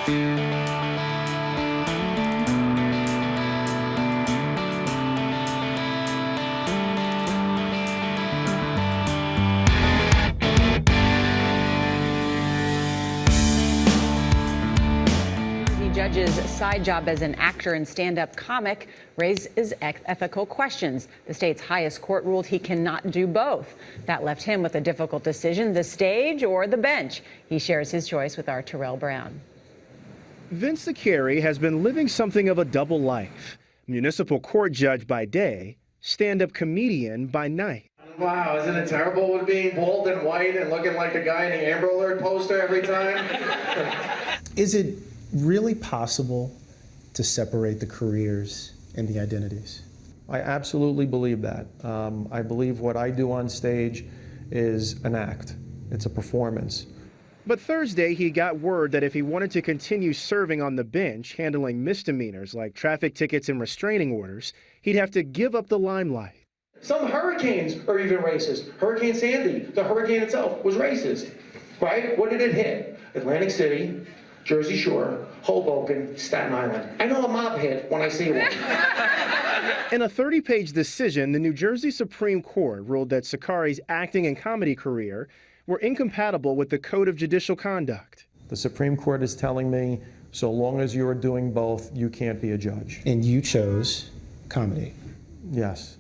Judge's side job as an actor and stand-up comic raises ethical questions. The state's highest court ruled he cannot do both. That left him with a difficult decision: the stage or the bench. He shares his choice with our Terrell Brown. Vince has been living something of a double life. Municipal court judge by day, stand-up comedian by night. Wow, isn't it terrible with being bald and white and looking like the guy in the Amber Alert poster every time? Is it really possible to separate the careers and the identities? I absolutely believe that. I believe what I do on stage is an act. It's a performance. But Thursday, he got word that if he wanted to continue serving on the bench, handling misdemeanors like traffic tickets and restraining orders, he'd have to give up the limelight. Some hurricanes are even racist. Hurricane Sandy, the hurricane itself, was racist, right? What did it hit? Atlantic City, Jersey Shore, Hoboken, Staten Island. I know a mob hit when I see one. In a 30-page decision, the New Jersey Supreme Court ruled that Sakari's acting and comedy career were incompatible with the Code of Judicial Conduct. The Supreme Court is telling me, so long as you're doing both, you can't be a judge. And you chose comedy. Yes.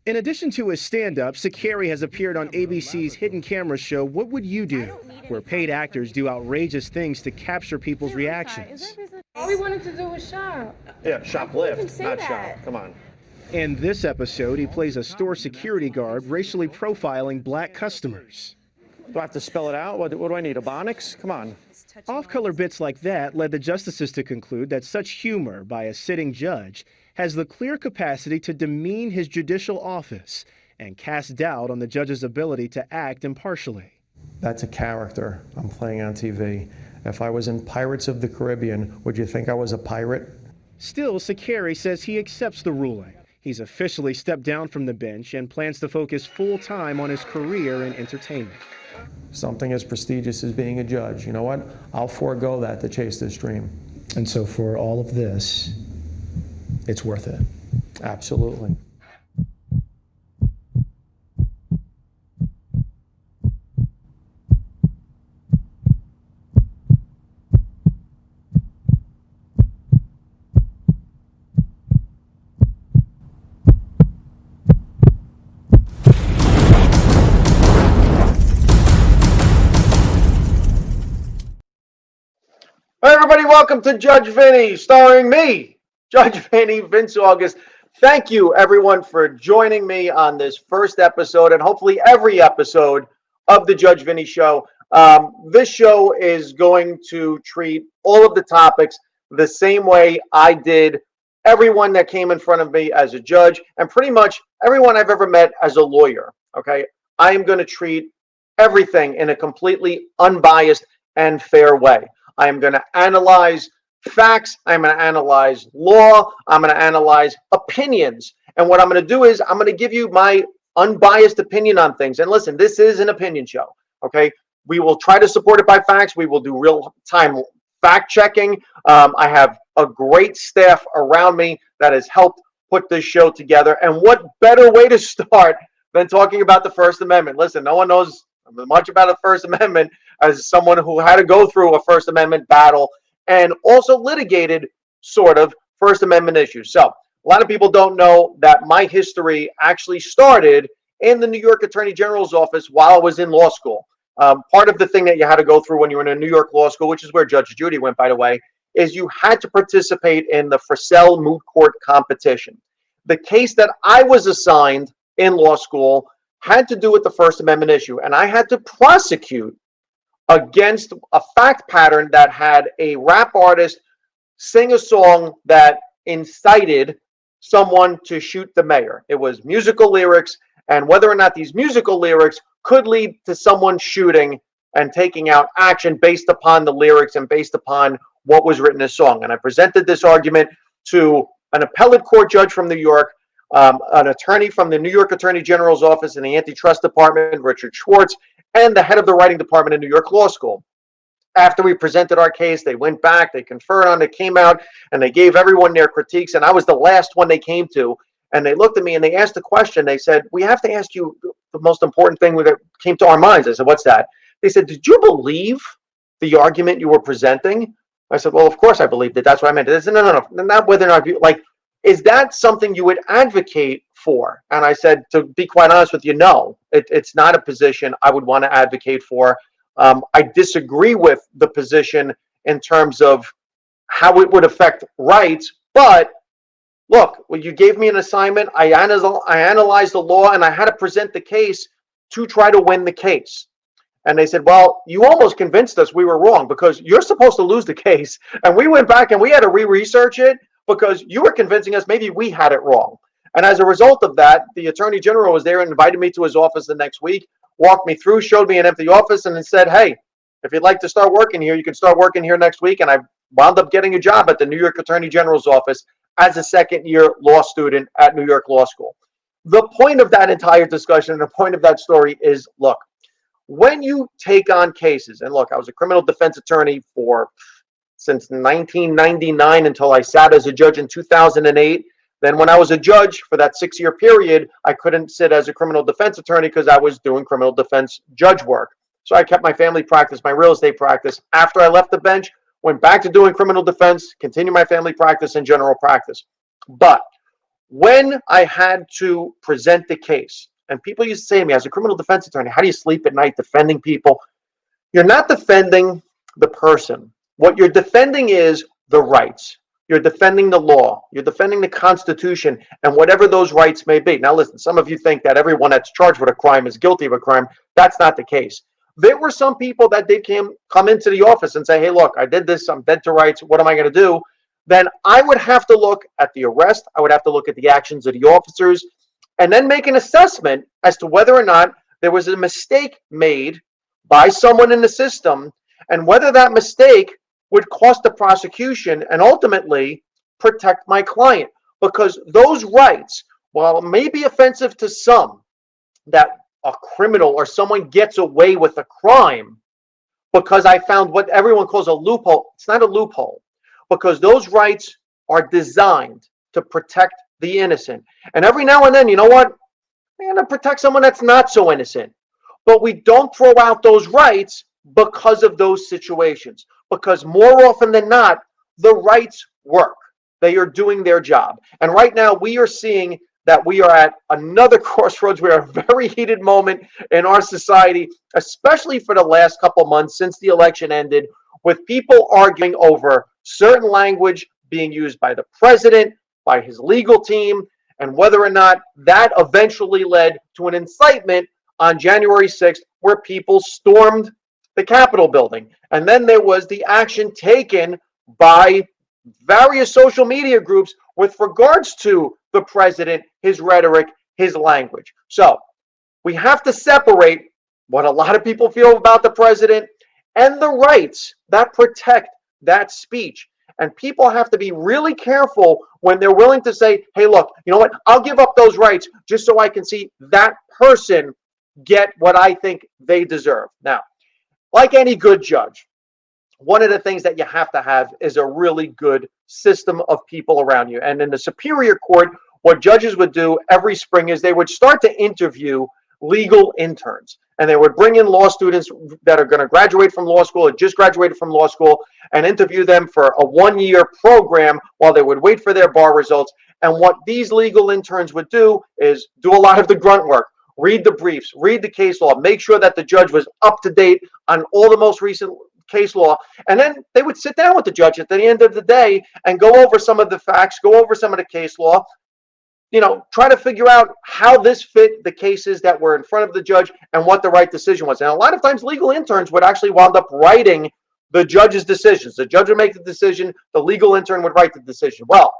In addition to his stand-up, Sakari has appeared on ABC's hidden camera show, What Would You Do?, where paid actors do outrageous things to capture people's reactions. All we wanted to do was shop. Yeah, shoplift, not shop. Come on. In this episode, he plays a store security guard racially profiling black customers. Do I have to spell it out? What do I need, Ebonics? Come on. Off-color bits like that led the justices to conclude that such humor by a sitting judge has the clear capacity to demean his judicial office and cast doubt on the judge's ability to act impartially. That's a character I'm playing on TV. If I was in Pirates of the Caribbean, would you think I was a pirate? Still, Sakari says he accepts the ruling. He's officially stepped down from the bench and plans to focus full-time on his career in entertainment. Something as prestigious as being a judge. You know what? I'll forego that to chase this dream. And so for all of this, it's worth it. Absolutely. Hi, everybody. Welcome to Judge Vinny, starring me, Judge Vinny, Vince August. Thank you, everyone, for joining me on this first episode and hopefully every episode of the Judge Vinny Show. This show is going to treat all of the topics the same way I did everyone that came in front of me as a judge and pretty much everyone I've ever met as a lawyer. Okay, I am going to treat everything in a completely unbiased and fair way. I am going to analyze facts. I'm going to analyze law. I'm going to analyze opinions. And what I'm going to do is I'm going to give you my unbiased opinion on things. And listen, this is an opinion show. Okay. We will try to support it by facts. We will do real-time fact checking. I have a great staff around me that has helped put this show together. And what better way to start than talking about the First Amendment? Listen, no one knows much about the First Amendment as someone who had to go through a First Amendment battle and also litigated sort of First Amendment issues. So a lot of people don't know that my history actually started in the New York Attorney General's office while I was in law school. Part of the thing that you had to go through when you were in a New York law school, which is where Judge Judy went, by the way, is you had to participate in the Frisell moot court competition. The case that I was assigned in law school had to do with the First Amendment issue, and I had to prosecute against a fact pattern that had a rap artist sing a song that incited someone to shoot the mayor. It was musical lyrics, and whether or not these musical lyrics could lead to someone shooting and taking out action based upon the lyrics and based upon what was written in the song. And I presented this argument to an appellate court judge from New York, an attorney from the New York Attorney General's office in the Antitrust Department, Richard Schwartz, and the head of the writing department in New York Law School. after we presented our case, they went back, they conferred on it, came out, and they gave everyone their critiques. And I was the last one they came to. And they looked at me and they asked a question. They said, we have to ask you the most important thing that came to our minds. I said, what's that? They said, did you believe the argument you were presenting? I said, well, of course I believed it. That's what I meant. They said, no. Not whether or not you, like, is that something you would advocate for? And I said, to be quite honest with you, no. It's not a position I would want to advocate for. I disagree with the position in terms of how it would affect rights, but look, well, you gave me an assignment. I analyzed the law, and I had to present the case to try to win the case. And they said, well, you almost convinced us we were wrong because you're supposed to lose the case. And we went back and we had to re-research it because you were convincing us maybe we had it wrong. And as a result of that, the Attorney General was there and invited me to his office the next week, walked me through, showed me an empty office, and then said, hey, if you'd like to start working here, you can start working here next week. And I wound up getting a job at the New York Attorney General's office as a second-year law student at New York Law School. The point of that entire discussion and the point of that story is, look, when you take on cases, and look, I was a criminal defense attorney since 1999 until I sat as a judge in 2008. Then when I was a judge for that 6-year period, I couldn't sit as a criminal defense attorney because I was doing criminal defense judge work. So I kept my family practice, my real estate practice. After I left the bench, went back to doing criminal defense, continued my family practice and general practice. But when I had to present the case, and people used to say to me, as a criminal defense attorney, how do you sleep at night defending people? You're not defending the person. What you're defending is the rights. You're defending the law. You're defending the Constitution and whatever those rights may be. Now, listen, some of you think that everyone that's charged with a crime is guilty of a crime. That's not the case. There were some people that did come into the office and say, hey, look, I did this. I'm dead to rights. What am I going to do? Then I would have to look at the arrest. I would have to look at the actions of the officers and then make an assessment as to whether or not there was a mistake made by someone in the system and whether that mistake would cost the prosecution and ultimately protect my client. Because those rights, while it may be offensive to some, that a criminal or someone gets away with a crime because I found what everyone calls a loophole. It's not a loophole because those rights are designed to protect the innocent. And every now and then, you know what? We're going to protect someone that's not so innocent. But we don't throw out those rights because of those situations. Because more often than not, the rights work. They are doing their job. And right now, we are seeing that we are at another crossroads. We are at a very heated moment in our society, especially for the last couple months since the election ended, with people arguing over certain language being used by the president, by his legal team, and whether or not that eventually led to an incitement on January 6th where people stormed the Capitol building. And then there was the action taken by various social media groups with regards to the president, his rhetoric, his language. So we have to separate what a lot of people feel about the president and the rights that protect that speech. And people have to be really careful when they're willing to say, hey, look, you know what? I'll give up those rights just so I can see that person get what I think they deserve. Now, like any good judge, one of the things that you have to have is a really good system of people around you. And in the Superior Court, what judges would do every spring is they would start to interview legal interns. And they would bring in law students that are going to graduate from law school or just graduated from law school and interview them for a 1-year program while they would wait for their bar results. And what these legal interns would do is do a lot of the grunt work. Read the briefs, read the case law, make sure that the judge was up to date on all the most recent case law. And then they would sit down with the judge at the end of the day and go over some of the facts, go over some of the case law, try to figure out how this fit the cases that were in front of the judge and what the right decision was. And a lot of times legal interns would actually wind up writing the judge's decisions. The judge would make the decision, the legal intern would write the decision. Well,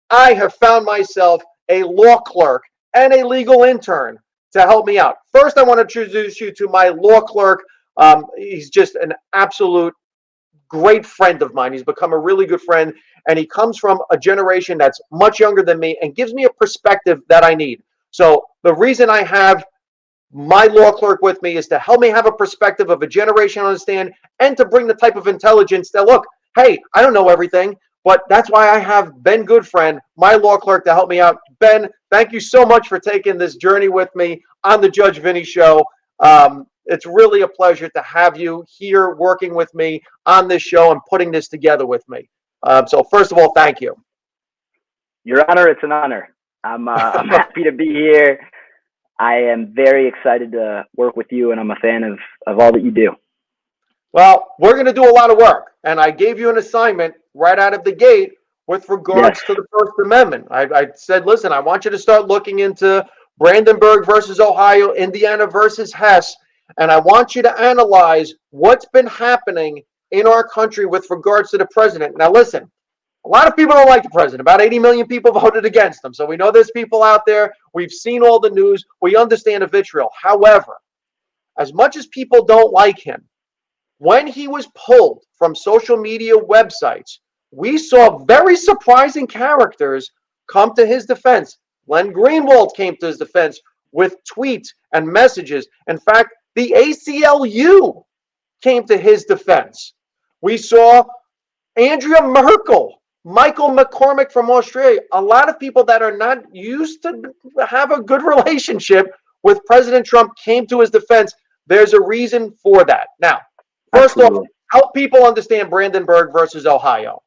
I have found myself a law clerk and a legal intern to help me out. First, I want to introduce you to my law clerk. He's just an absolute great friend of mine. He's become a really good friend, and he comes from a generation that's much younger than me and gives me a perspective that I need. So the reason I have my law clerk with me is to help me have a perspective of a generation understand and to bring the type of intelligence that, look, hey, I don't know everything, but that's why I have Ben Goodfriend, my law clerk, to help me out. Ben, thank you so much for taking this journey with me on the Judge Vinny Show. It's really a pleasure to have you here working with me on this show and putting this together with me. So first of all, thank you. Your Honor, it's an honor. I'm happy to be here. I am very excited to work with you, and I'm a fan of all that you do. Well, we're going to do a lot of work, and I gave you an assignment right out of the gate with regards to the First Amendment. I said, listen, I want you to start looking into Brandenburg versus Ohio, Indiana versus Hess, and I want you to analyze what's been happening in our country with regards to the president. Now, listen, a lot of people don't like the president. About 80 million people voted against him. So we know there's people out there. We've seen all the news. We understand the vitriol. However, as much as people don't like him, when he was pulled from social media websites, we saw very surprising characters come to his defense. Glenn Greenwald came to his defense with tweets and messages. In fact, the ACLU came to his defense. We saw Andrea Merkel, Michael McCormick from Australia, a lot of people that are not used to have a good relationship with President Trump came to his defense. There's a reason for that. Now, first off, help people understand Brandenburg versus Ohio.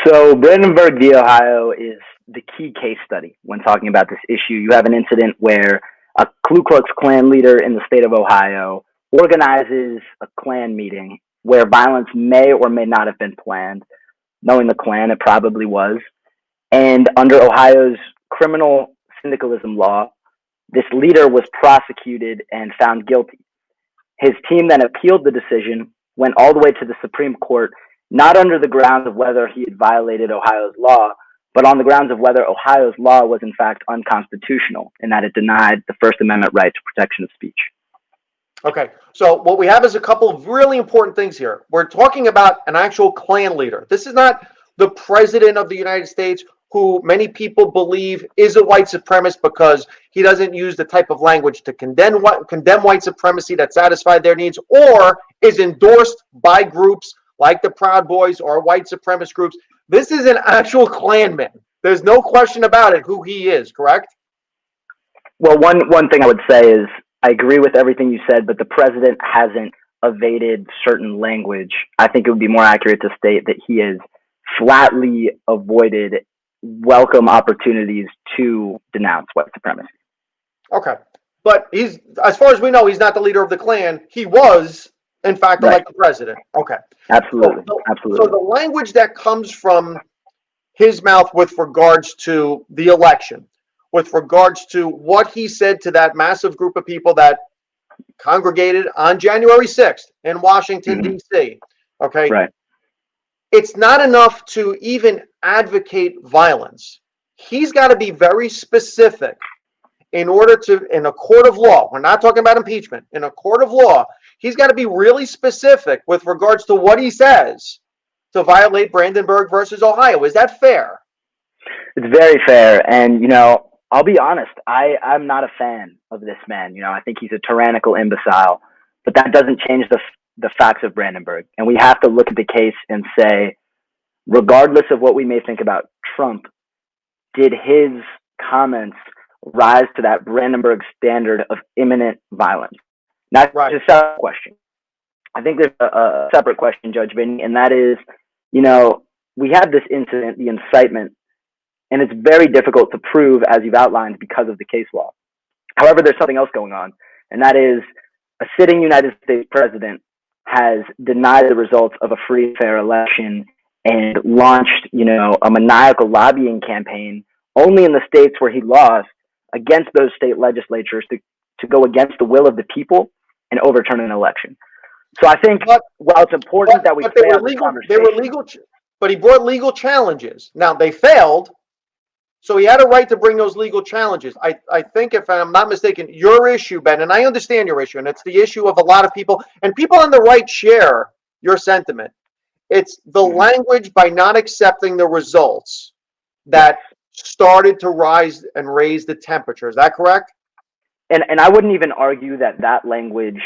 So Brandenburg v. Ohio is the key case study when talking about this issue. You have an incident where a Ku Klux Klan leader in the state of Ohio organizes a Klan meeting where violence may or may not have been planned. Knowing the Klan, it probably was. And under Ohio's criminal syndicalism law, this leader was prosecuted and found guilty. His team then appealed the decision, went all the way to the Supreme Court, not under the grounds of whether he had violated Ohio's law, but on the grounds of whether Ohio's law was in fact unconstitutional in that it denied the First Amendment right to protection of speech. Okay, so what we have is a couple of really important things here. We're talking about an actual Klan leader. This is not the president of the United States, who many people believe is a white supremacist because he doesn't use the type of language to condemn white supremacy that satisfied their needs, or is endorsed by groups like the Proud Boys or white supremacist groups. This is an actual Klanman. There's no question about it who he is, correct? Well, one thing I would say is I agree with everything you said, but the president hasn't evaded certain language. I think it would be more accurate to state that he has flatly avoided welcome opportunities to denounce white supremacy. Okay. But he's, as far as we know, he's not the leader of the Klan. He was, in fact, elected president. Okay. Absolutely. So the language that comes from his mouth with regards to the election, with regards to what he said to that massive group of people that congregated on January 6th in Washington, D.C., okay? Right. It's not enough to even advocate violence. He's got to be very specific in order to, in a court of law, we're not talking about impeachment, in a court of law, he's got to be really specific with regards to what he says to violate Brandenburg versus Ohio. Is that fair? It's very fair. And, you know, I'll be honest, I'm not a fan of this man. You know, I think he's a tyrannical imbecile, but that doesn't change the facts of Brandenburg. And we have to look at the case and say, regardless of what we may think about Trump, did his comments rise to that Brandenburg standard of imminent violence? That's a separate question. I think there's a separate question, Judge Vinny, and that is, you know, we have this incident, the incitement, and it's very difficult to prove, as you've outlined, because of the case law. However, there's something else going on, and that is a sitting United States president has denied the results of a free and fair election and launched, you know, a maniacal lobbying campaign only in the states where he lost against those state legislatures to go against the will of the people and overturn an election. So I think while it's important that we but he brought legal challenges. Now they failed, so he had a right to bring those legal challenges. I think, if I'm not mistaken, your issue, Ben, and I understand your issue, and it's the issue of a lot of people, and people on the right share your sentiment. It's the language by not accepting the results that started to rise and raise the temperature. Is that correct? and I wouldn't even argue that that language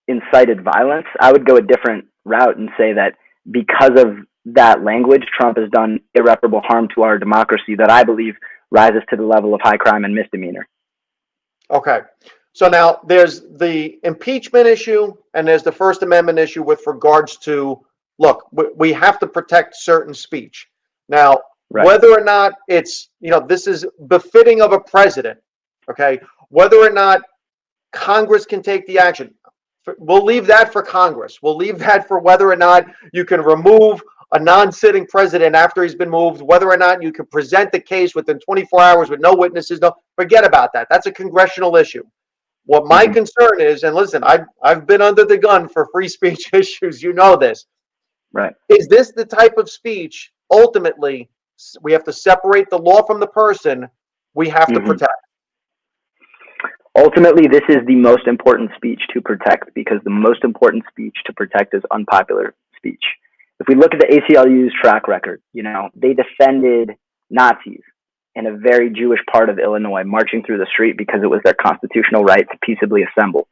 incited violence. I would go a different route and say that because of that language, Trump has done irreparable harm to our democracy that I believe rises to the level of high crime and misdemeanor. Okay. So now there's the impeachment issue and there's the First Amendment issue with regards to, look, we have to protect certain speech. Now, Right. whether or not it's, this is befitting of a president, okay, whether or not Congress can take the action, we'll leave that for Congress. We'll leave that for whether or not you can remove a non-sitting president after he's been moved, whether or not you can present the case within 24 hours with no witnesses. No, forget about that. That's a congressional issue. What my concern is, and listen, I've been under the gun for free speech issues. You know this. Right. Is this the type of speech, ultimately, we have to separate the law from the person we have to protect? Ultimately, this is the most important speech to protect because the most important speech to protect is unpopular speech. If we look at the ACLU's track record, they defended Nazis in a very Jewish part of Illinois, marching through the street because it was their constitutional right to peaceably assemble.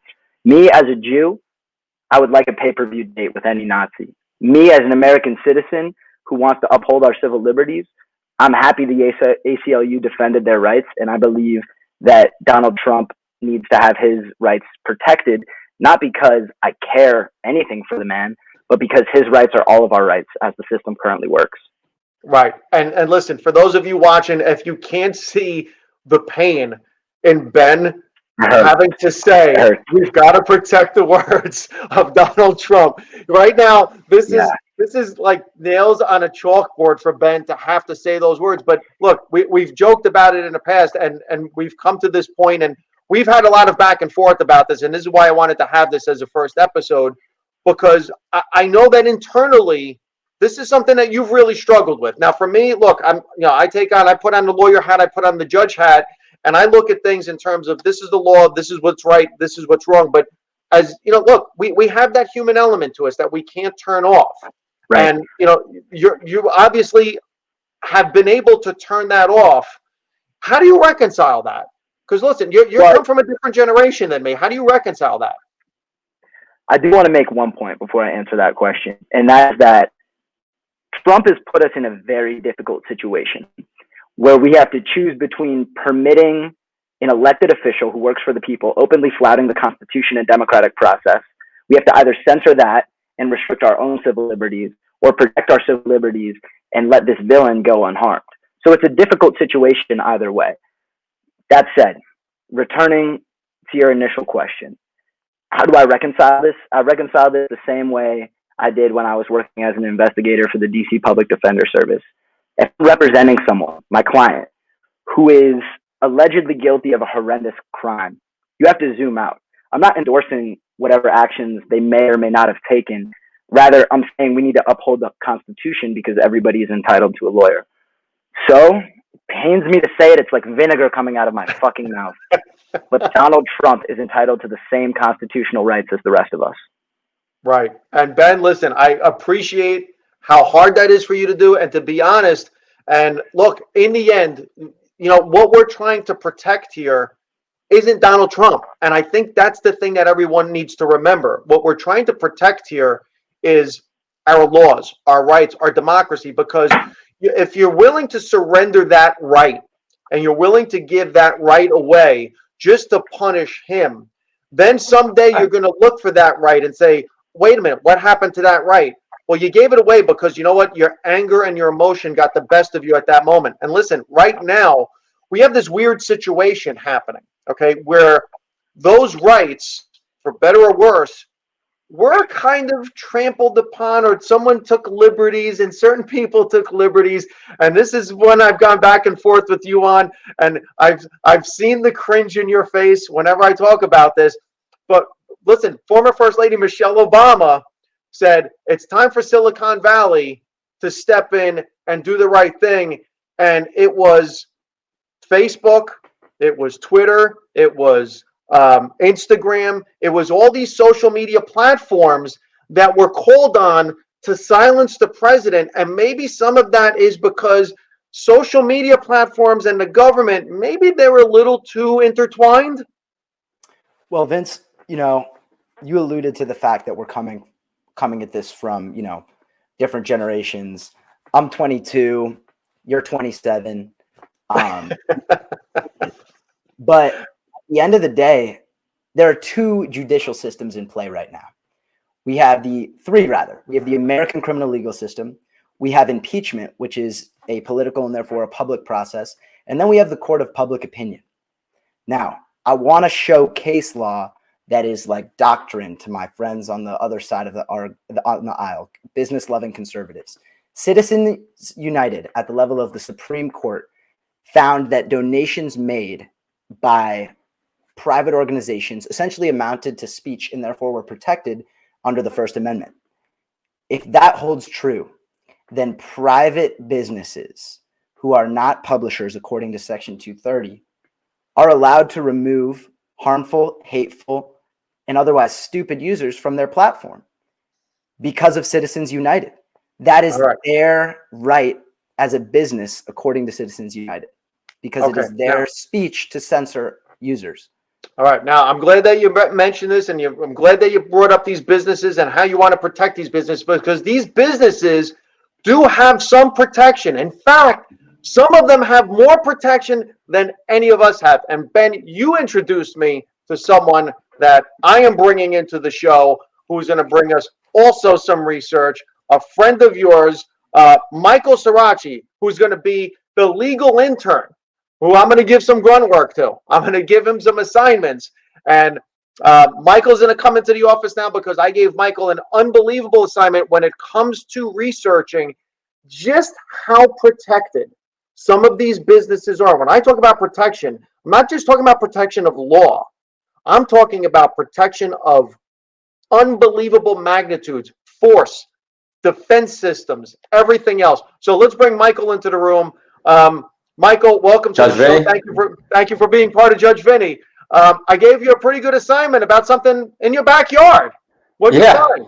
Me, as a Jew, I would like a pay-per-view date with any Nazi. Me, as an American citizen who wants to uphold our civil liberties, I'm happy the ACLU defended their rights, and I believe that Donald Trump needs to have his rights protected, not because I care anything for the man, but because his rights are all of our rights as the system currently works. Right. And listen, for those of you watching, if you can't see the pain in Ben having to say, we've got to protect the words of Donald Trump. Right now, this is like nails on a chalkboard for Ben to have to say those words. But look, we've joked about it in the past, and we've come to this point, and we've had a lot of back and forth about this. And this is why I wanted to have this as a first episode, because I know that internally, this is something that you've really struggled with. Now, for me, look, I put on the lawyer hat, I put on the judge hat, and I look at things in terms of this is the law, this is what's right, this is what's wrong. But as look, we have that human element to us that we can't turn off. Right. And you obviously have been able to turn that off. How do you reconcile that? Because listen, you come from a different generation than me. How do you reconcile that? I do want to make one point before I answer that question, and that is that Trump has put us in a very difficult situation where we have to choose between permitting an elected official who works for the people openly flouting the Constitution and democratic process. We have to either censor that and restrict our own civil liberties, or protect our civil liberties and let this villain go unharmed. So it's a difficult situation either way. That said, returning to your initial question, how do I reconcile this? I reconcile this the same way I did when I was working as an investigator for the DC Public Defender Service. If I'm representing someone, my client, who is allegedly guilty of a horrendous crime, you have to zoom out. I'm not endorsing whatever actions they may or may not have taken. Rather, I'm saying we need to uphold the Constitution because everybody is entitled to a lawyer. So, it pains me to say it, it's like vinegar coming out of my fucking mouth. But Donald Trump is entitled to the same constitutional rights as the rest of us. Right. And Ben, listen, I appreciate how hard that is for you to do. And to be honest, and look, in the end, what we're trying to protect here isn't Donald Trump. And I think that's the thing that everyone needs to remember. What we're trying to protect here is our laws, our rights, our democracy, because if you're willing to surrender that right and you're willing to give that right away just to punish him, then someday you're going to look for that right and say, wait a minute, what happened to that right? Well, you gave it away because you know what? Your anger and your emotion got the best of you at that moment. And listen, right now, we have this weird situation happening, okay, where those rights, for better or worse, were kind of trampled upon, or someone took liberties and certain people took liberties. And this is one I've gone back and forth with you on, and I've seen the cringe in your face whenever I talk about this. But listen, former First Lady Michelle Obama said it's time for Silicon Valley to step in and do the right thing. And it was Facebook, it was Twitter, it was Instagram, it was all these social media platforms that were called on to silence the president. And maybe some of that is because social media platforms and the government, maybe they were a little too intertwined. Well, Vince, you alluded to the fact that we're coming at this from, different generations. I'm 22, you're 27. But at the end of the day, there are two judicial systems in play right now. We have three. We have the American criminal legal system. We have impeachment, which is a political and therefore a public process. And then we have the court of public opinion. Now, I want to show case law that is like doctrine to my friends on the other side of the aisle, business-loving conservatives. Citizens United at the level of the Supreme Court found that donations made by private organizations essentially amounted to speech and therefore were protected under the First Amendment. If that holds true, then private businesses who are not publishers, according to Section 230, are allowed to remove harmful, hateful, and otherwise stupid users from their platform because of Citizens United. That is their right as a business, according to Citizens United, because it is their speech to censor users. All right. Now, I'm glad that you mentioned this, and I'm glad that you brought up these businesses and how you want to protect these businesses, because these businesses do have some protection. In fact, some of them have more protection than any of us have. And Ben, you introduced me to someone that I am bringing into the show who's going to bring us also some research, a friend of yours, Michael Sirachi, who's going to be the legal intern, who I'm going to give some grunt work to. I'm going to give him some assignments. And Michael's going to come into the office now because I gave Michael an unbelievable assignment when it comes to researching just how protected some of these businesses are. When I talk about protection, I'm not just talking about protection of law. I'm talking about protection of unbelievable magnitudes, force, defense systems, everything else. So let's bring Michael into the room. Michael, welcome to the show. Thank you for being part of Judge Vinny. I gave you a pretty good assignment about something in your backyard. What did you find?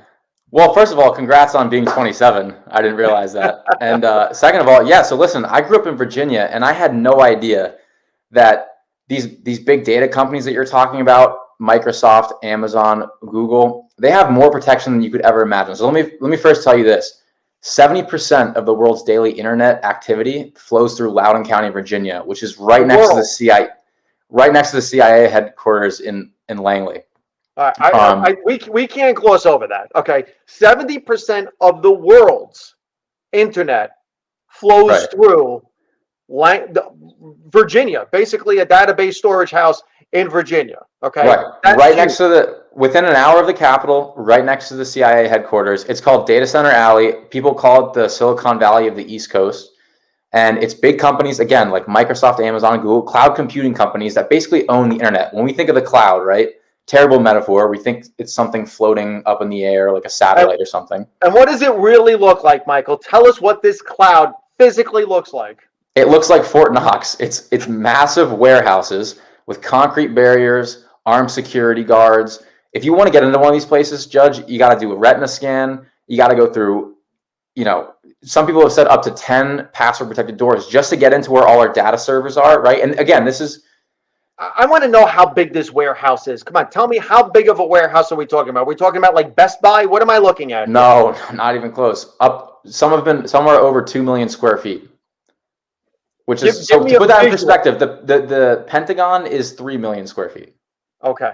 Well, first of all, congrats on being 27. I didn't realize that. And second of all, so listen, I grew up in Virginia, and I had no idea that these big data companies that you're talking about, Microsoft, Amazon, Google, they have more protection than you could ever imagine. So let me first tell you this. 70% of the world's daily internet activity flows through Loudoun County, Virginia, which is right next to the CIA headquarters in Langley. We can't gloss over that. Okay, 70% of the world's internet flows through Virginia, basically a database storage house in Virginia. Okay, right next to within an hour of the Capitol, right next to the CIA headquarters. It's called Data Center Alley. People call it the Silicon Valley of the East Coast. And it's big companies, again, like Microsoft, Amazon, Google, cloud computing companies that basically own the internet. When we think of the cloud, right? Terrible metaphor. We think it's something floating up in the air, like a satellite or something. And what does it really look like, Michael? Tell us what this cloud physically looks like. It looks like Fort Knox. It's massive warehouses with concrete barriers, armed security guards. If you want to get into one of these places, Judge, you got to do a retina scan. You got to go through, some people have said up to 10 password protected doors just to get into where all our data servers are, right? And again, I want to know how big this warehouse is. Come on, tell me, how big of a warehouse are we talking about? Are we talking about like Best Buy? What am I looking at? No, not even close. Some are over 2 million square feet. Which is, so to put that in perspective, the Pentagon is 3 million square feet. Okay.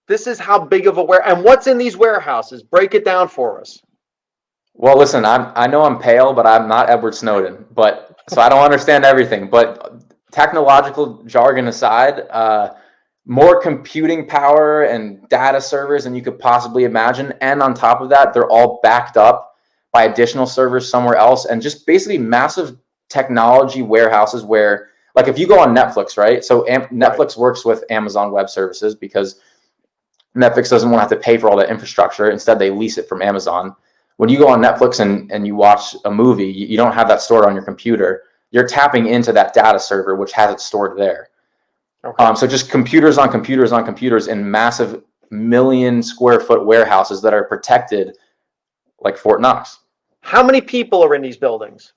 This is how big of a and what's in these warehouses? Break it down for us. Well, listen, I know I'm pale, but I'm not Edward Snowden. So I don't understand everything. But technological jargon aside, more computing power and data servers than you could possibly imagine. And on top of that, they're all backed up by additional servers somewhere else, and just basically massive technology warehouses where, like, if you go on Netflix, right? So Netflix works with Amazon Web Services because Netflix doesn't want to have to pay for all that infrastructure. Instead, they lease it from Amazon. When you go on Netflix and you watch a movie, you don't have that stored on your computer. You're tapping into that data server, which has it stored there. Okay. So just computers on computers on computers in massive million square foot warehouses that are protected like Fort Knox. How many people are in these buildings?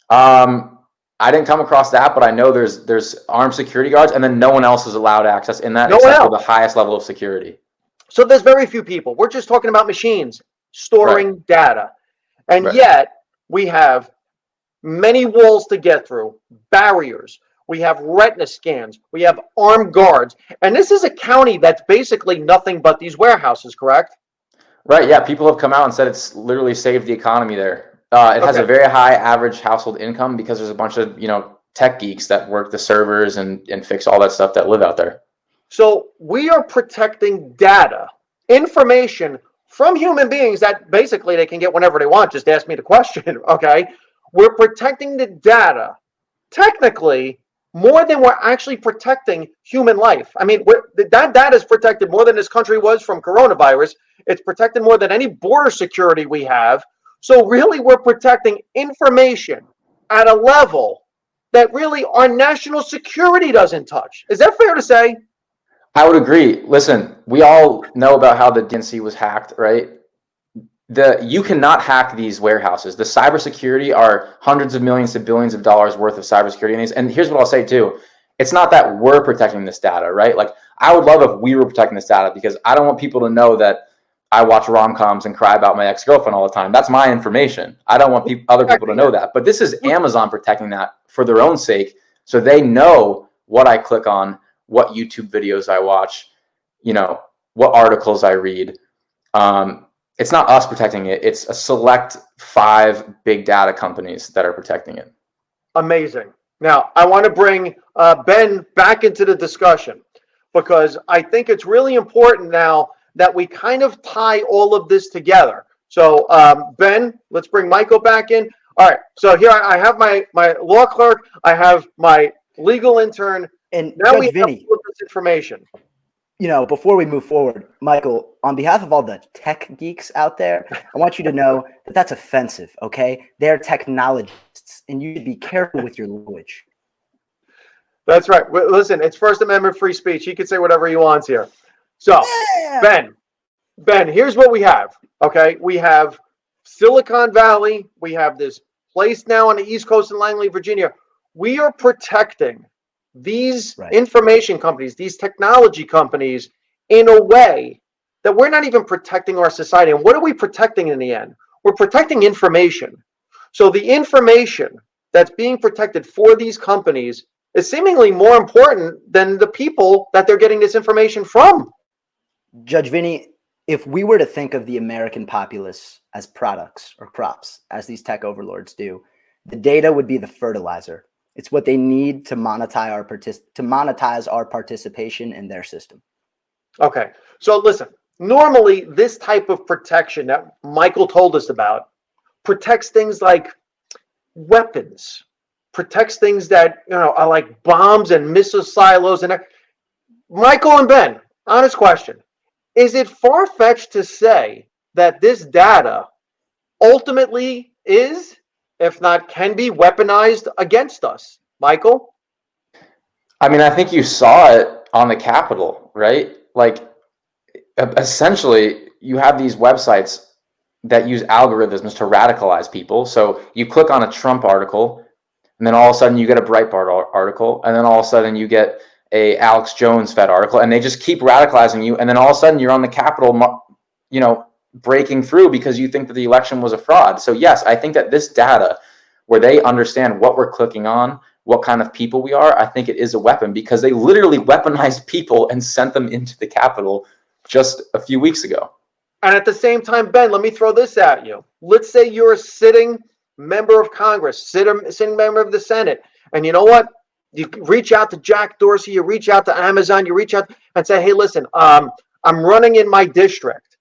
I I didn't come across that, but I know there's armed security guards, and then no one else is allowed access in that No one except for the else. highest level of security. So there's very few people. We're just talking about machines storing data. And Right. yet we have many walls to get through, barriers. We have retina scans. We have armed guards. And this is a county that's basically nothing but these warehouses, correct? Right. Yeah. People have come out and said it's literally saved the economy there. It has a very high average household income because there's a bunch of, tech geeks that work the servers and fix all that stuff that live out there. So we are protecting data, information from human beings that basically they can get whenever they want. Just ask me the question, okay? We're protecting the data, technically, more than we're actually protecting human life. I mean, that data is protected more than this country was from coronavirus. It's protected more than any border security we have. So really, we're protecting information at a level that really our national security doesn't touch. Is that fair to say? I would agree. Listen, we all know about how the DNC was hacked, right? You cannot hack these warehouses. The cybersecurity are hundreds of millions to billions of dollars worth of cybersecurity in these. And here's what I'll say too. It's not that we're protecting this data, right? Like, I would love if we were protecting this data, because I don't want people to know that I watch rom-coms and cry about my ex-girlfriend all the time. That's my information. I don't want other people to know that. But this is Amazon protecting that for their own sake, so they know what I click on, what YouTube videos I watch, what articles I read. It's not us protecting it. It's a select 5 big data companies that are protecting it. Amazing. Now, I want to bring Ben back into the discussion, because I think it's really important now that we kind of tie all of this together. So, Ben, let's bring Michael back in. All right. So here I have my law clerk. I have my legal intern. And now Judge we have Vinny, all of this information. Before we move forward, Michael, on behalf of all the tech geeks out there, I want you to know that that's offensive, okay? They're technologists, and you should be careful with your language. That's right. Well, listen, it's First Amendment free speech. He can say whatever he wants here. So, Yeah. Ben, here's what we have, okay? We have Silicon Valley. We have this place now on the East Coast in Langley, Virginia. We are protecting these information companies, these technology companies, in a way that we're not even protecting our society. And what are we protecting in the end? We're protecting information. So the information that's being protected for these companies is seemingly more important than the people that they're getting this information from. Judge Vinny, if we were to think of the American populace as products or crops, as these tech overlords do, the data would be the fertilizer. It's what they need to monetize our participation in their system. Okay. So listen, normally this type of protection that Michael told us about protects things like weapons, protects things that, are like bombs and missile silos. And Michael and Ben, honest question. Is it far-fetched to say that this data ultimately is, if not can be, weaponized against us? Michael? I mean, I think you saw it on the Capitol, right? Like, essentially, you have these websites that use algorithms to radicalize people. So you click on a Trump article, and then all of a sudden you get a Breitbart article, and then all of a sudden you get a Alex Jones fed article, and they just keep radicalizing you. And then all of a sudden you're on the Capitol, breaking through because you think that the election was a fraud. So yes, I think that this data, where they understand what we're clicking on, what kind of people we are, I think it is a weapon, because they literally weaponized people and sent them into the Capitol just a few weeks ago. And at the same time, Ben, let me throw this at you. Let's say you're a sitting member of Congress, sitting member of the Senate, and you know what? You reach out to Jack Dorsey, you reach out to Amazon, you reach out and say, hey, listen, I'm running in my district.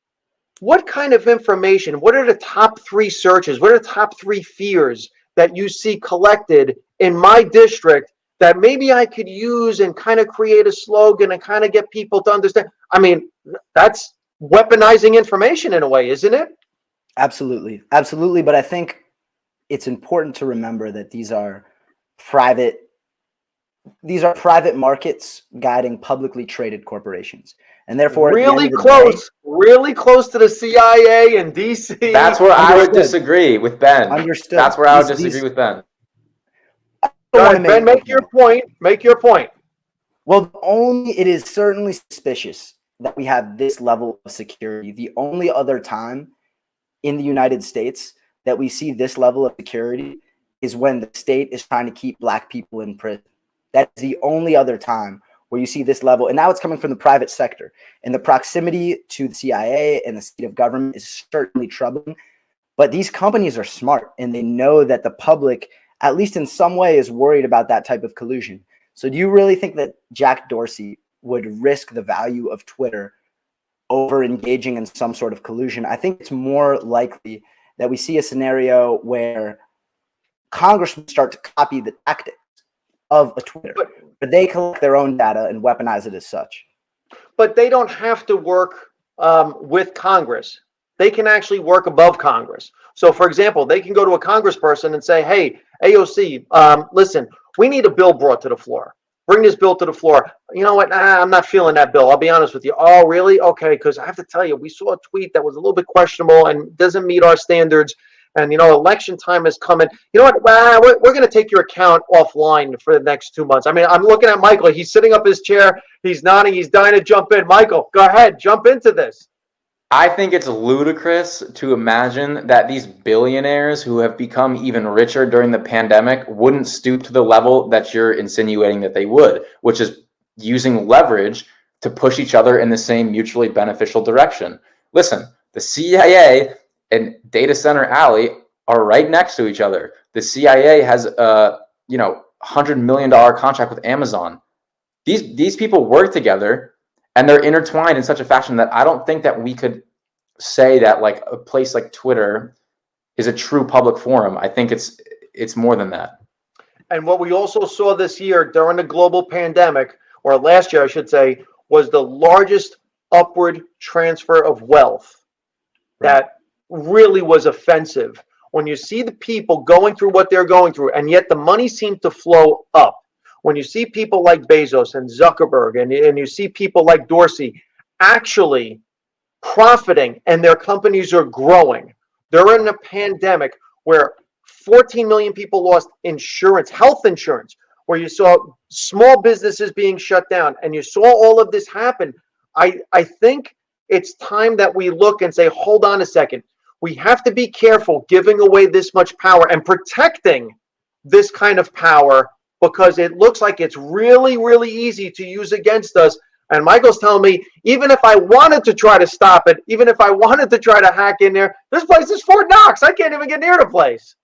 What kind of information, what are the top 3 searches, what are the top 3 fears that you see collected in my district that maybe I could use and kind of create a slogan and kind of get people to understand? I mean, that's weaponizing information in a way, isn't it? Absolutely. Absolutely. But I think it's important to remember that these are private markets guiding publicly traded corporations. And therefore, really close to the CIA and DC. That's where I would disagree with Ben. Understood. That's where I would disagree with Ben. Go want to ahead, Ben, make make your point. Make your point. Well, it is certainly suspicious that we have this level of security. The only other time in the United States that we see this level of security is when the state is trying to keep black people in prison. That's the only other time where you see this level. And now it's coming from the private sector. And the proximity to the CIA and the seat of government is certainly troubling. But these companies are smart, and they know that the public, at least in some way, is worried about that type of collusion. So do you really think that Jack Dorsey would risk the value of Twitter over engaging in some sort of collusion? I think it's more likely that we see a scenario where Congress would start to copy the tactics of a Twitter, but they collect their own data and weaponize it as such. But they don't have to work with Congress. They can actually work above Congress. So, for example, they can go to a congressperson and say, hey, AOC, listen, we need a bill brought to the floor. Bring this bill to the floor. You know what? I'm not feeling that bill. I'll be honest with you. Oh, really? Okay, because I have to tell you, we saw a tweet that was a little bit questionable and doesn't meet our standards. And, election time is coming. You know what? Well, we're going to take your account offline for the next 2 months. I mean, I'm looking at Michael. He's sitting up his chair. He's nodding. He's dying to jump in. Michael, go ahead. Jump into this. I think it's ludicrous to imagine that these billionaires who have become even richer during the pandemic wouldn't stoop to the level that you're insinuating that they would, which is using leverage to push each other in the same mutually beneficial direction. Listen, the CIA and Data Center Alley are right next to each other. The CIA has a $100 million contract with Amazon. These people work together, and they're intertwined in such a fashion that I don't think that we could say that like a place like Twitter is a true public forum. I think it's more than that. And what we also saw this year during the global pandemic, or last year, I should say, was the largest upward transfer of wealth that really was offensive. When you see the people going through what they're going through, and yet the money seemed to flow up. When you see people like Bezos and Zuckerberg, and you see people like Dorsey actually profiting and their companies are growing. They're in a pandemic where 14 million people lost insurance, health insurance, where you saw small businesses being shut down, and you saw all of this happen. I think it's time that we look and say, hold on a second. We have to be careful giving away this much power and protecting this kind of power, because it looks like it's really, really easy to use against us. And Michael's telling me, even if I wanted to try to stop it, even if I wanted to try to hack in there, this place is Fort Knox. I can't even get near the place.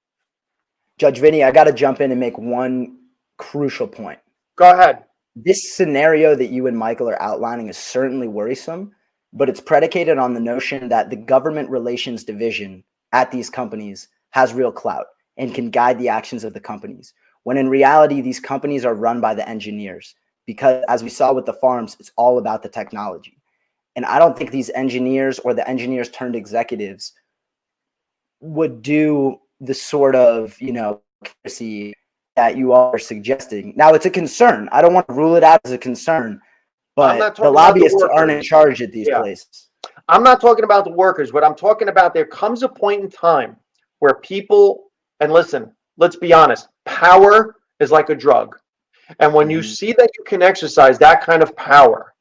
Judge Vinny, I got to jump in and make one crucial point. Go ahead. This scenario that you and Michael are outlining is certainly worrisome, but it's predicated on the notion that the government relations division at these companies has real clout and can guide the actions of the companies, when in reality, these companies are run by the engineers, because as we saw with the farms, it's all about the technology. And I don't think these engineers or the engineers turned executives would do the sort of, accuracy that you are suggesting. Now, it's a concern. I don't want to rule it out as a concern, but the lobbyists aren't in charge at these places. I'm not talking about the workers, but I'm talking about there comes a point in time where people, and listen, let's be honest, power is like a drug. And when you see that you can exercise that kind of power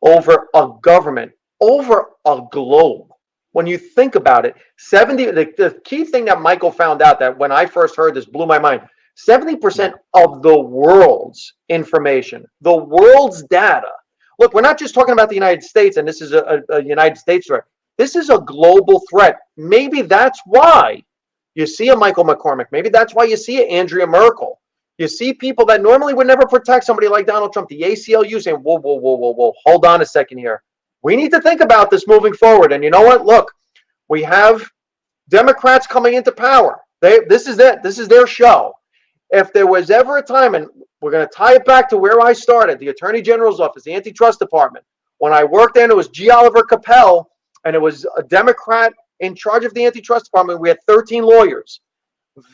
over a government, over a globe, when you think about it, the key thing that Michael found out, that when I first heard this blew my mind, 70% of the world's information, the world's data. Look, we're not just talking about the United States, and this is a United States threat. This is a global threat. Maybe that's why you see a Michael McCormick. Maybe that's why you see an Andrea Merkel. You see people that normally would never protect somebody like Donald Trump, the ACLU, saying, whoa, whoa, whoa, whoa, whoa, hold on a second here. We need to think about this moving forward. And you know what? Look, we have Democrats coming into power. This is it. This is their show. If there was ever a time, and we're going to tie it back to where I started, the Attorney General's office, the Antitrust Department. When I worked there, it was G. Oliver Capel, and it was a Democrat in charge of the Antitrust Department. We had 13 lawyers.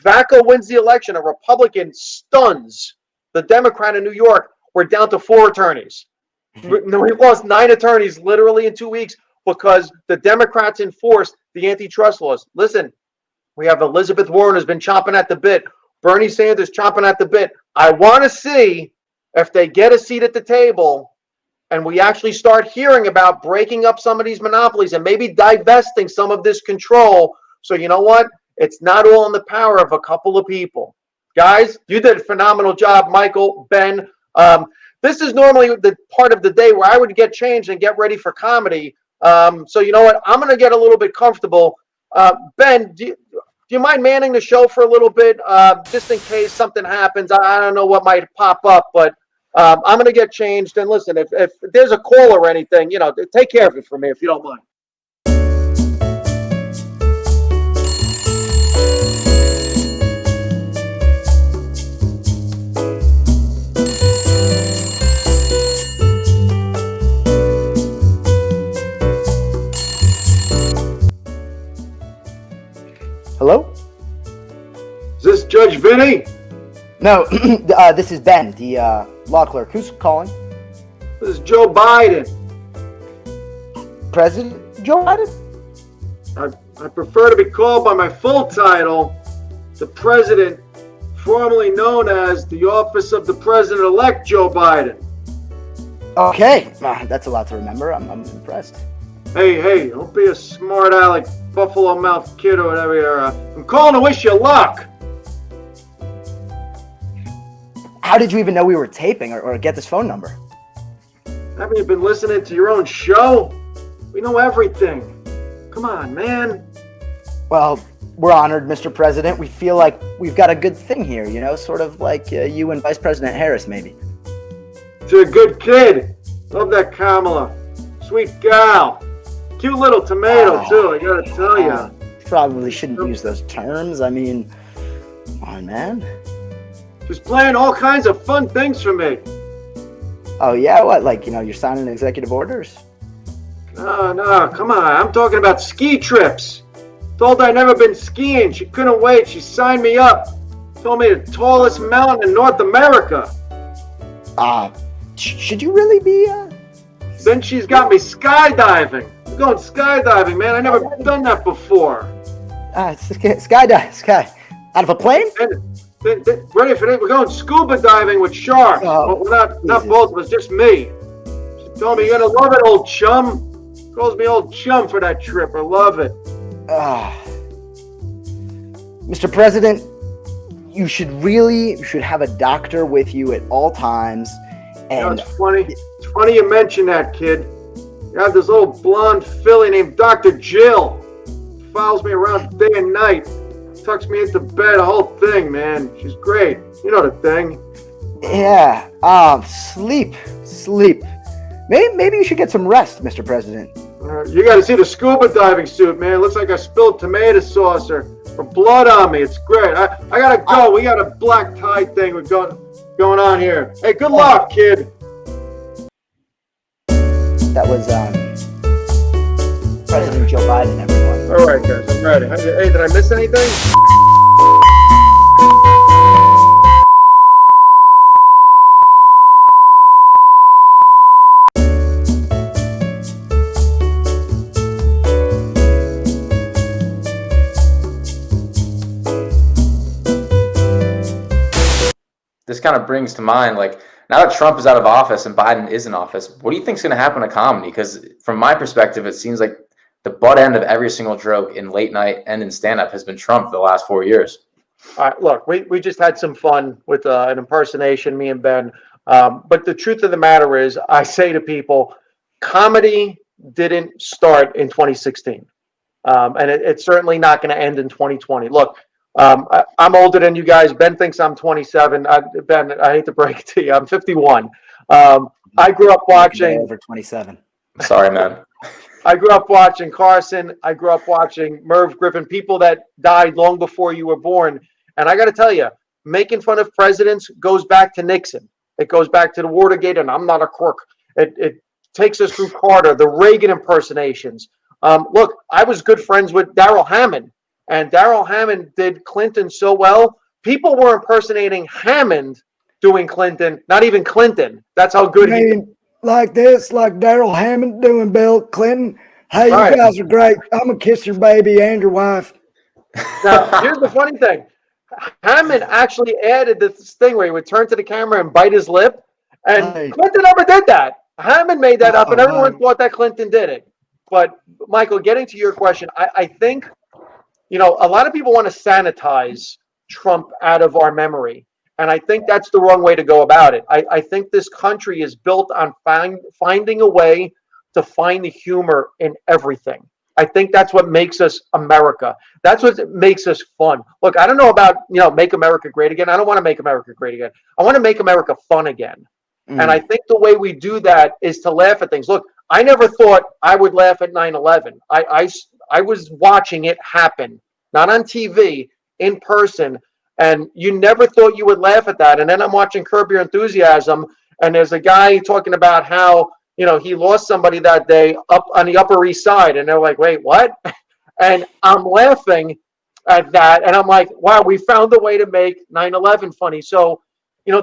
Vaca wins the election. A Republican stuns the Democrat in New York. We're down to 4 attorneys. We lost 9 attorneys literally in 2 weeks because the Democrats enforced the antitrust laws. Listen, we have Elizabeth Warren who's been chomping at the bit. Bernie Sanders chomping at the bit. I want to see if they get a seat at the table and we actually start hearing about breaking up some of these monopolies and maybe divesting some of this control. So you know what? It's not all in the power of a couple of people. Guys, you did a phenomenal job, Michael, Ben. This is normally the part of the day where I would get changed and get ready for comedy. So you know what? I'm going to get a little bit comfortable. Ben, do you mind manning the show for a little bit, just in case something happens? I don't know what might pop up, but I'm going to get changed. And listen, if there's a call or anything, take care of it for me if you don't mind. Hello? Is this Judge Vinny? No, this is Ben, the law clerk. Who's calling? This is Joe Biden. President Joe Biden? I prefer to be called by my full title, the President, formerly known as the Office of the President-elect Joe Biden. Okay, that's a lot to remember. I'm impressed. Hey, don't be a smart aleck, buffalo mouth kid or whatever you're. I'm calling to wish you luck. How did you even know we were taping or get this phone number? Haven't you been listening to your own show? We know everything. Come on, man. Well, we're honored, Mr. President. We feel like we've got a good thing here, sort of like you and Vice President Harris, maybe. You're a good kid. Love that Kamala. Sweet gal. Cute little tomato, too, I gotta tell you. Probably shouldn't use those terms. I mean, come on, man. She's playing all kinds of fun things for me. Oh, yeah? What, like, you're signing executive orders? No, come on. I'm talking about ski trips. Told her I'd never been skiing. She couldn't wait. She signed me up. Told me the tallest mountain in North America. Should you really be, Then she's got me skydiving. I'm going skydiving, man. I never done that before. Skydive. Out of a plane? Ready for it? We're going scuba diving with sharks. Well, not both of us, just me. She told me, you're going to love it, old chum. Calls me old chum for that trip. I love it. Mr. President, you should have a doctor with you at all times. And it's funny. It's funny you mention that, kid. You have this little blonde filly named Dr. Jill. Follows me around day and night. Tucks me into bed, a whole thing, man. She's great. You know the thing. Yeah. Sleep. Maybe you should get some rest, Mr. President. You got to see the scuba diving suit, man. It looks like I spilled tomato sauce or blood on me. It's great. I gotta go. We got a black tie thing we're going on here. Hey, good luck, kid. That was President Joe Biden, everyone. All right, guys, I'm ready. Hey, did I miss anything? This kind of brings to mind, like, now that Trump is out of office and Biden is in office, what do you think is going to happen to comedy? Because from my perspective, it seems like the butt end of every single joke in late night and in stand-up has been Trump for the last 4 years. All right, look, we just had some fun with an impersonation, me and Ben. But the truth of the matter is, I say to people, comedy didn't start in 2016. And it's certainly not going to end in 2020. Look, I'm older than you guys. Ben thinks I'm 27. Ben, I hate to break it to you, I'm 51. I grew up watching. Over 27. Sorry, man. I grew up watching Carson. I grew up watching Merv Griffin, people that died long before you were born. And I got to tell you, making fun of presidents goes back to Nixon. It goes back to the Watergate, and I'm not a crook. It takes us through Carter, the Reagan impersonations. Look, I was good friends with Darrell Hammond. And Darrell Hammond did Clinton so well. People were impersonating Hammond doing Clinton, not even Clinton. That's how good he did. Like this, like Darrell Hammond doing Bill Clinton. Hey, you guys are great. I'm going to kiss your baby and your wife. Now, here's the funny thing. Hammond actually added this thing where he would turn to the camera and bite his lip, and Right. Clinton never did that. Hammond made that up, and everyone Right. thought that Clinton did it. But Michael, getting to your question, I think a lot of people want to sanitize Trump out of our memory. And I think that's the wrong way to go about it. I think this country is built on finding a way to find the humor in everything. I think that's what makes us America. That's what makes us fun. Look, I don't know about, make America great again. I don't want to make America great again. I want to make America fun again. And I think the way we do that is to laugh at things. Look, I never thought I would laugh at 9/11. I was watching it happen, not on TV, in person. And you never thought you would laugh at that. And then I'm watching Curb Your Enthusiasm, and there's a guy talking about how, he lost somebody that day up on the Upper East Side. And they're like, wait, what? And I'm laughing at that. And I'm like, wow, we found a way to make 9/11 funny. So,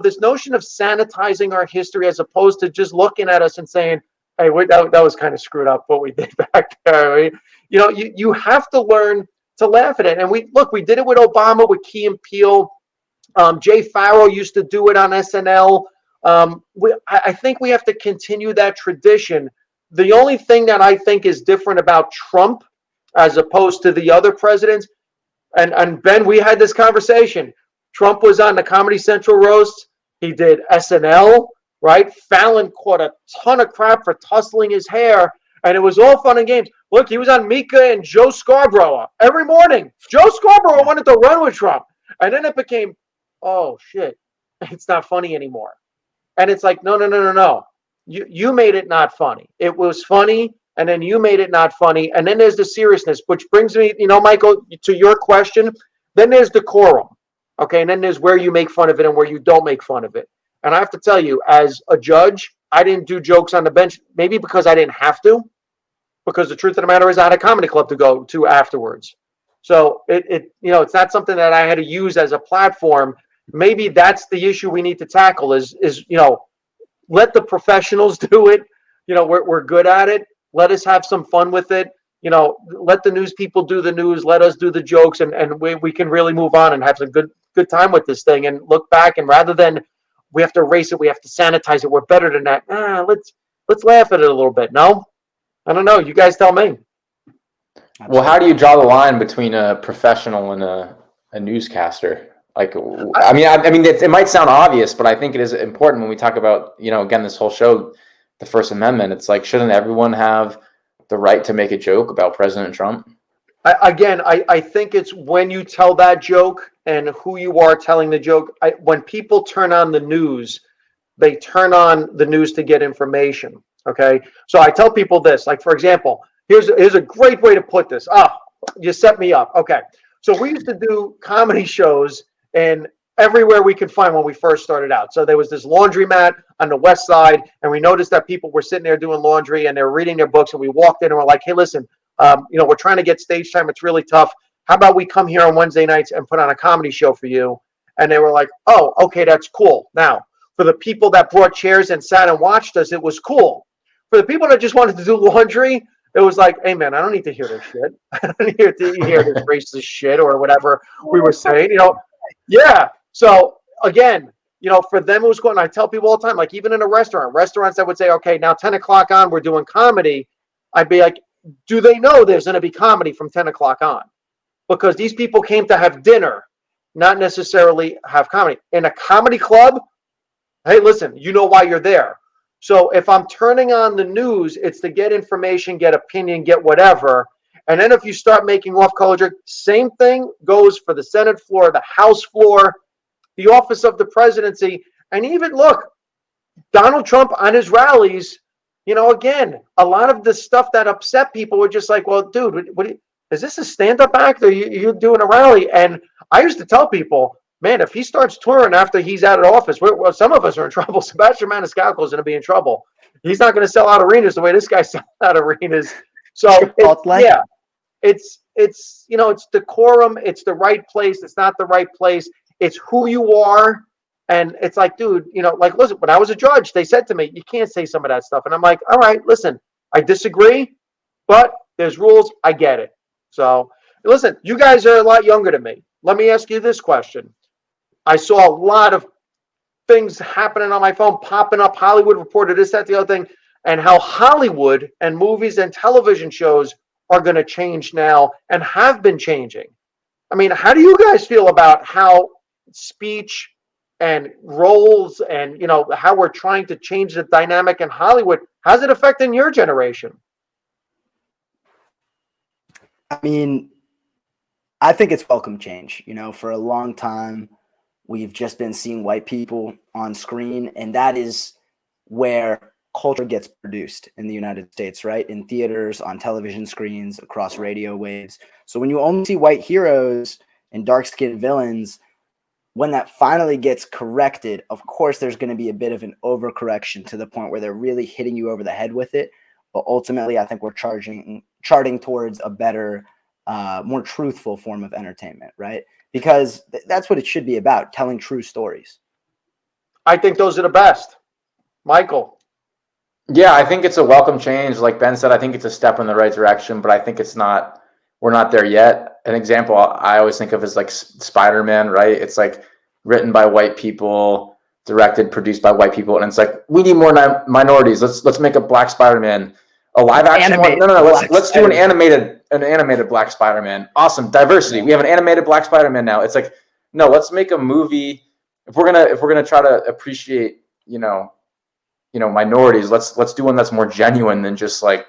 this notion of sanitizing our history as opposed to just looking at us and saying, hey, that was kind of screwed up what we did back there. I mean, you have to learn to laugh at it. And we did it with Obama, with Key and Peele. Jay Farrow used to do it on SNL. I think we have to continue that tradition. The only thing that I think is different about Trump as opposed to the other presidents, and Ben, we had this conversation. Trump was on the Comedy Central roast. He did SNL, right? Fallon caught a ton of crap for tussling his hair, and it was all fun and games. Look, he was on Mika and Joe Scarborough every morning. Joe Scarborough wanted to run with Trump. And then it became, oh, shit, it's not funny anymore. And it's like, no. You made it not funny. It was funny, and then you made it not funny. And then there's the seriousness, which brings me, Michael, to your question. Then there's decorum. Okay, and then there's where you make fun of it and where you don't make fun of it. And I have to tell you, as a judge, I didn't do jokes on the bench, maybe because I didn't have to, because the truth of the matter is I had a comedy club to go to afterwards. So it's not something that I had to use as a platform. Maybe that's the issue we need to tackle is let the professionals do it. We're good at it. Let us have some fun with it. Let the news people do the news. Let us do the jokes, and we can really move on and have some good time with this thing and look back. And rather than we have to erase it, we have to sanitize it. We're better than that. Let's laugh at it a little bit. No, I don't know. You guys tell me. Well, how do you draw the line between a professional and a newscaster? Like, I mean, it might sound obvious, but I think it is important when we talk about, again, this whole show, the First Amendment. It's like, shouldn't everyone have the right to make a joke about President Trump? I think it's when you tell that joke and who you are telling the joke. When people turn on the news, they turn on the news to get information. Okay. So I tell people this, like, for example, here's a great way to put this. You set me up. Okay. So we used to do comedy shows and everywhere we could find when we first started out. So there was this laundromat on the west side, and we noticed that people were sitting there doing laundry and they were reading their books, and we walked in and we're like, hey, listen, we're trying to get stage time. It's really tough. How about we come here on Wednesday nights and put on a comedy show for you? And they were like, oh, okay, that's cool. Now, for the people that brought chairs and sat and watched us, it was cool. For the people that just wanted to do laundry, it was like, hey, man, I don't need to hear this shit. I don't need to hear this racist shit or whatever we were saying, Yeah. So, again, for them, it was going. I tell people all the time, like, even in a restaurants that would say, okay, now 10 o'clock on, we're doing comedy. I'd be like, do they know there's going to be comedy from 10 o'clock on? Because these people came to have dinner, not necessarily have comedy. In a comedy club, hey, listen, you know why you're there. So if I'm turning on the news, it's to get information, get opinion, get whatever. And then if you start making off-color jokes, same thing goes for the Senate floor, the House floor, the office of the presidency. And even, look, Donald Trump on his rallies, again, a lot of the stuff that upset people were just like, well, dude, is this a stand-up act or you're doing a rally? And I used to tell people, man, if he starts touring after he's out of office, some of us are in trouble. Sebastian Maniscalco is going to be in trouble. He's not going to sell out arenas the way this guy sells out arenas. So it's decorum. It's the right place. It's not the right place. It's who you are. And it's like, dude, like, listen, when I was a judge, they said to me, you can't say some of that stuff. And I'm like, all right, listen, I disagree, but there's rules. I get it. So Listen, you guys are a lot younger than me. Let me ask you this question. I saw a lot of things happening on my phone, popping up. Hollywood Reporter, this, that, the other thing, and how Hollywood and movies and television shows are going to change now and have been changing. I mean, how do you guys feel about how speech and roles and, you know, how we're trying to change the dynamic in Hollywood? How's it affecting your generation? I mean, I think it's welcome change. You know, for a long time, we've just been seeing white people on screen, and that is where culture gets produced in the United States, right? In theaters, on television screens, across radio waves. So when you only see white heroes and dark-skinned villains, when that finally gets corrected, of course, there's going to be a bit of an overcorrection to the point where they're really hitting you over the head with it. But ultimately, I think we're charting towards a better, more truthful form of entertainment, right? Because that's what it should be about, telling true stories. I think those are the best. Michael. Yeah, I think it's a welcome change. Like Ben said, I think it's a step in the right direction, but I think we're not there yet. An example I always think of is like Spider-Man, right? It's like written by white people, directed, produced by white people, and it's like, we need more minorities. Let's make a Black Spider-Man, a live action one. No. Let's do an animated Black Spider-Man. Awesome, diversity. We have an animated Black Spider-Man now. It's like, no, let's make a movie. If we're gonna try to appreciate, minorities, let's do one that's more genuine than just like.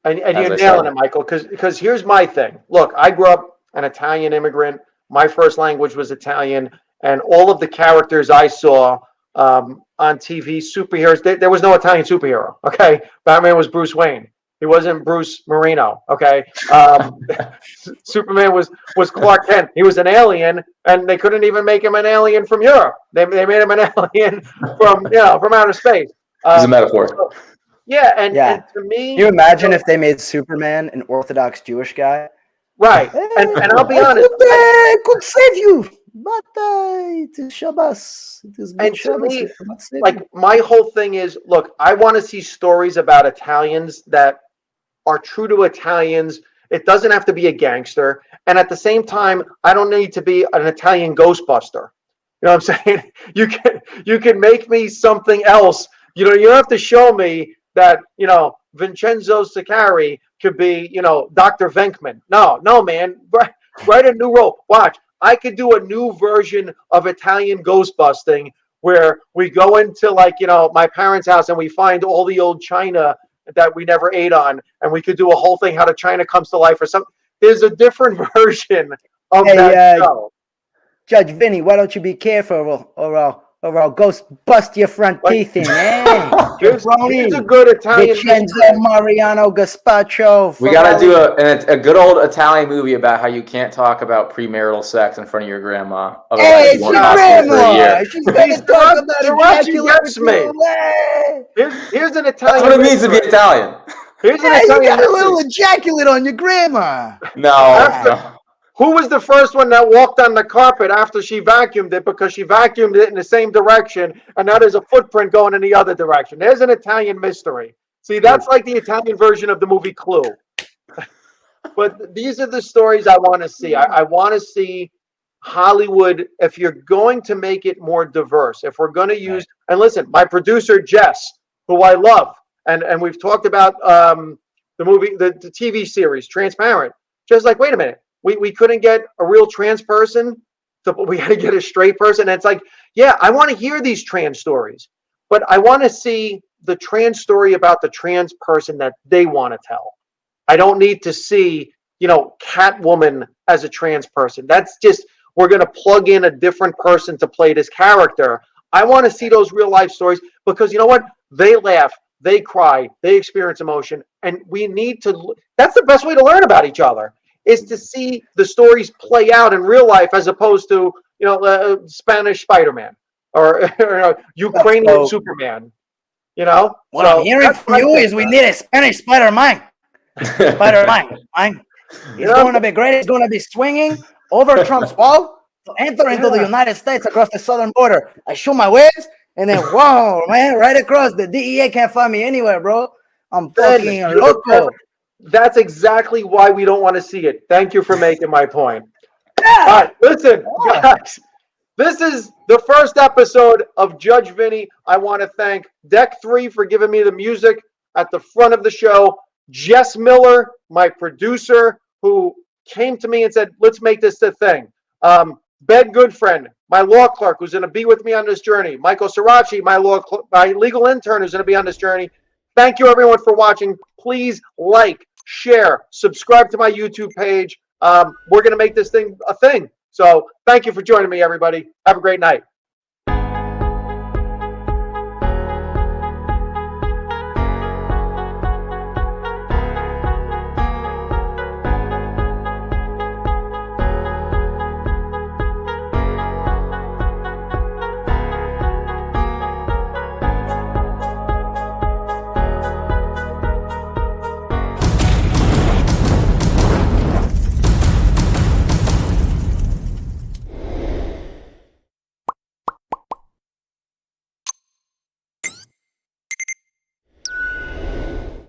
And you're nailing it, Michael, because here's my thing. Look, I grew up an Italian immigrant. My first language was Italian, and all of the characters I saw on TV, superheroes, there was no Italian superhero, okay? Batman was Bruce Wayne. He wasn't Bruce Marino, okay? Superman was Clark Kent. He was an alien, and they couldn't even make him an alien from Europe. They made him an alien from outer space. It's a metaphor. So, yeah, and to me, can you imagine if they made Superman an Orthodox Jewish guy? Right, and I'll be honest, could save you, but it is Shabbos. It is good Shabbos. To me, like my whole thing is, look, I want to see stories about Italians that are true to Italians. It doesn't have to be a gangster, and at the same time, I don't need to be an Italian Ghostbuster. You know what I'm saying? You can make me something else. You don't have to show me that, Vincenzo Sicari could be, Dr. Venkman. No, man. Write a new role. Watch. I could do a new version of Italian ghostbusting where we go into my parents' house and we find all the old china that we never ate on, and we could do a whole thing how the china comes to life or something. There's a different version of that show. Judge Vinny, why don't you be careful or I'll ghost bust your front teeth in, eh? Here's a good Italian Vincenzo Mariano Gaspacho. We got to do a good old Italian movie about how you can't talk about premarital sex in front of your grandma. Hey, it's your grandma. She's going to talk about Here's an Italian. That's what it means to be Italian. Here's an Italian. You got a little ejaculate on your grandma. No. Who was the first one that walked on the carpet after she vacuumed it because she vacuumed it in the same direction, and now there's a footprint going in the other direction? There's an Italian mystery. See, that's like the Italian version of the movie Clue. But these are the stories I want to see. I want to see Hollywood, if you're going to make it more diverse, if we're going to use, and listen, my producer, Jess, who I love, and we've talked about the movie, the TV series, Transparent. Just like, wait a minute. We couldn't get a real trans person, we had to get a straight person. And it's like, yeah, I want to hear these trans stories, but I want to see the trans story about the trans person that they want to tell. I don't need to see, Catwoman as a trans person. That's just, we're going to plug in a different person to play this character. I want to see those real life stories because you know what? They laugh, they cry, they experience emotion, and we need to, that's the best way to learn about each other. Is to see the stories play out in real life as opposed to, Spanish Spider-Man or Ukrainian Superman, What I'm hearing from you is we need a Spanish Spider-Man. Spider-Man. He's going to be great. He's going to be swinging over Trump's wall to enter into the United States across the southern border. I shoot my waves and then, whoa, man, right across. The DEA can't find me anywhere, bro. I'm fucking loco. That's exactly why we don't want to see it. Thank you for making my point. All right, listen, guys. This is the first episode of Judge Vinny. I want to thank Deck 3 for giving me the music at the front of the show. Jess Miller, my producer, who came to me and said, let's make this a thing. Ben Goodfriend, my law clerk, who's going to be with me on this journey. Michael Sirachi, my legal intern, who's going to be on this journey. Thank you, everyone, for watching. Please like, share, subscribe to my YouTube page. We're going to make this thing a thing. So thank you for joining me, everybody. Have a great night.